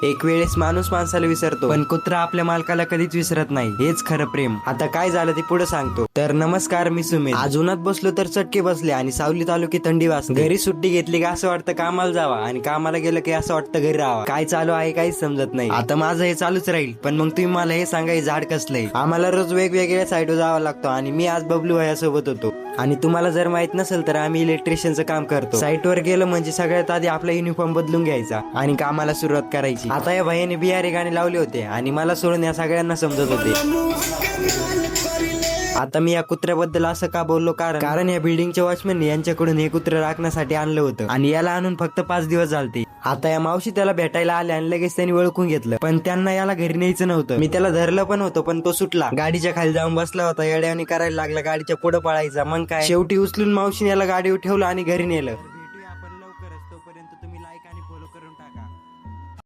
एक वेळेस माणूस माणसाला विसरतो, पण कुत्रा आपल्या मालकाला कधीच विसरत नाही. हेच खरं प्रेम. आता काय झालं ते पुढे सांगतो. तर नमस्कार, मी सुमित. आज उन्हात बसलो तर चटके बसले आणि सावलीत आलो की थंडी वाजते. घरी सुट्टी घेतली की असं वाटतं कामाला जावा आणि कामाला गेलं की असं वाटतं घरी राहावा. काय चालू आहे काहीच समजत नाही. आता माझं हे चालूच राहील, पण मग तुम्ही मला हे सांगा, हे झाड कसलंय? आम्हाला रोज वेगवेगळ्या साईडवर जावं लागतो आणि मी आज बबलू सोबत होतो. आणि तुम्हाला जर माहित नसेल तर आम्ही इलेक्ट्रिशियनचं काम करतो. साईटवर गेलं म्हणजे सगळ्यात आधी आपला युनिफॉर्म बदलून घ्यायचा आणि कामाला सुरुवात करायची. आता या भाईने बिहारी गाणे लावले होते आणि मला सोडून या सगळ्यांना समजत होते. आता मी या कुत्र्याबद्दल असं का बोललो, कारण या बिल्डिंगच्या वॉचमॅन यांच्याकडून हे कुत्रे राखण्यासाठी आणलं होतं आणि याला आणून फक्त 5 दिवस झालते. आता या मावशी त्याला भेटायला आल्या आणि लगेच त्यांनी ओळखून घेतलं, पण त्यांना याला घरी न्यायचं नव्हतं. मी त्याला धरलं पण होतं, पण तो सुटला. गाडीच्या खाली जाऊन बसला होता, येड्यावानी करायला लागला, गाडीच्या पुढे पळायचा. मग काय, शेवटी उचलून मावशीने याला गाडीवर ठेवलं आणि घरी नेलं.